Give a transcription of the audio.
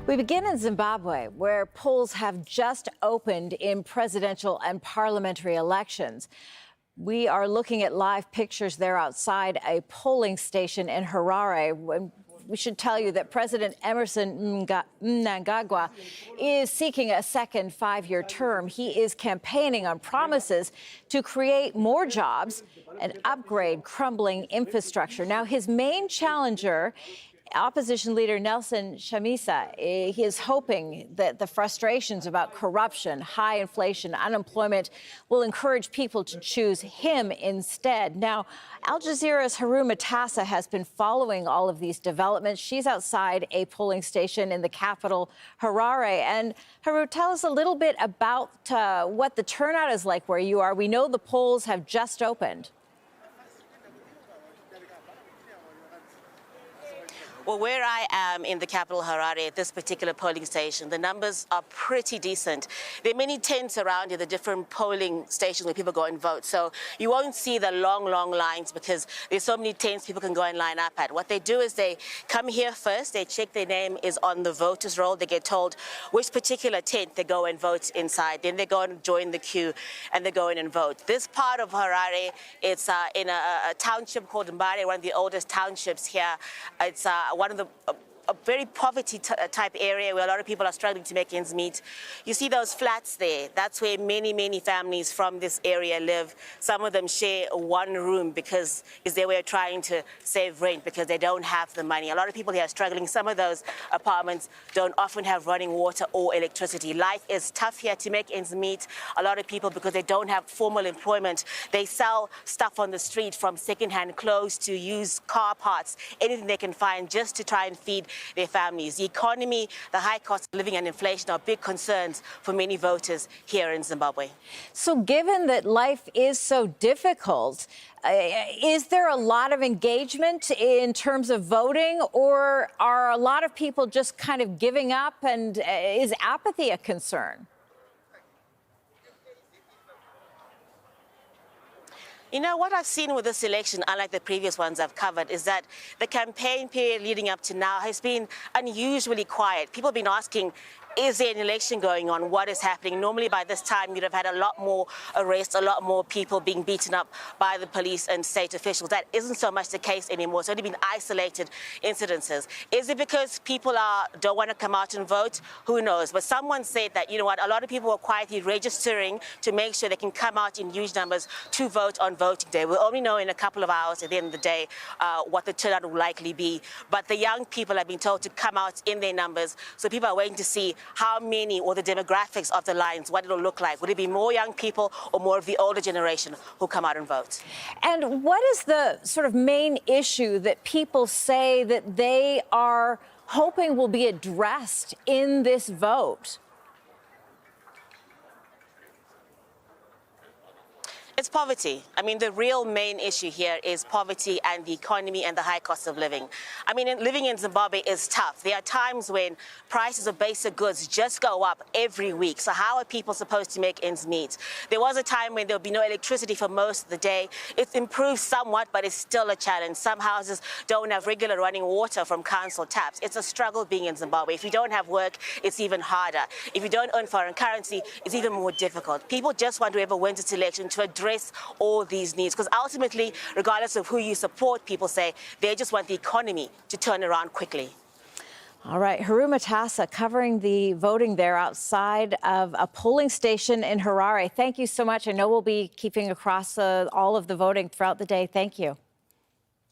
We begin in Zimbabwe, where polls have just opened in presidential and parliamentary elections. We are looking at live pictures there outside a polling station in Harare. We should tell you that President Emmerson Mnangagwa is seeking a second five-year term. He is campaigning on promises to create more jobs and upgrade crumbling infrastructure. Now, his main challenger, opposition leader Nelson Chamisa, he is hoping that the frustrations about corruption, high inflation, unemployment will encourage people to choose him instead. Now, Al Jazeera's Haru Mutasa has been following all of these developments. She's outside a polling station in the capital, Harare. And Haru, tell us a little bit about what the turnout is like where you are. We know the polls have just opened. Well, where I am in the capital, Harare, at this particular polling station, the numbers are pretty decent. There are many tents around here, the different polling stations where people go and vote. So you won't see the long lines because there's so many tents people can go and line up at. What they do is they come here first, they check their name is on the voters roll, they get told which particular tent they go and vote inside. Then they go and join the queue and they go in and vote. This part of Harare, it's in a township called Mbare, one of the oldest townships here. It's one of the a very poverty type area where a lot of people are struggling to make ends meet. You see those flats there, that's where many families from this area live. Some of them share one room because it's their way of trying to save rent because they don't have the money. A lot of people here are struggling. Some of those apartments don't often have running water or electricity. Life is tough here to make ends meet. A lot of people, because they don't have formal employment, they sell stuff on the street, from secondhand clothes to used car parts, anything they can find just to try and feed their families. The economy, the high cost of living and inflation are big concerns for many voters here in Zimbabwe. So given that life is so difficult, is there a lot of engagement in terms of voting, or are a lot of people just kind of giving up, and is apathy a concern? You know, what I've seen with this election, unlike the previous ones I've covered, is that the campaign period leading up to now has been unusually quiet. People have been asking, is there an election going on? What is happening? Normally by this time you'd have had a lot more arrests, a lot more people being beaten up by the police and state officials. That isn't so much the case anymore. It's only been isolated incidences. Is it because people don't want to come out and vote? Who knows? But someone said that, you know what, a lot of people were quietly registering to make sure they can come out in huge numbers to vote on voting day. We'll only know in a couple of hours at the end of the day what the turnout will likely be. But the young people have been told to come out in their numbers. So people are waiting to see how many, or the demographics of the lines, what it'll look like. Would it be more young people or more of the older generation who come out and vote? And what is the sort of main issue that people say that they are hoping will be addressed in this vote? It's poverty. I mean, the real main issue here is poverty and the economy and the high cost of living. I mean, living in Zimbabwe is tough. There are times when prices of basic goods just go up every week. So how are people supposed to make ends meet? There was a time when there would be no electricity for most of the day. It's improved somewhat, but it's still a challenge. Some houses don't have regular running water from council taps. It's a struggle being in Zimbabwe. If you don't have work, it's even harder. If you don't earn foreign currency, it's even more difficult. People just want whoever wins this election to address all these needs, because ultimately, regardless of who you support, people say they just want the economy to turn around quickly. All right, Haru Mutasa covering the voting there outside of a polling station in Harare. Thank you so much. I know we'll be keeping across all of the voting throughout the day. Thank you.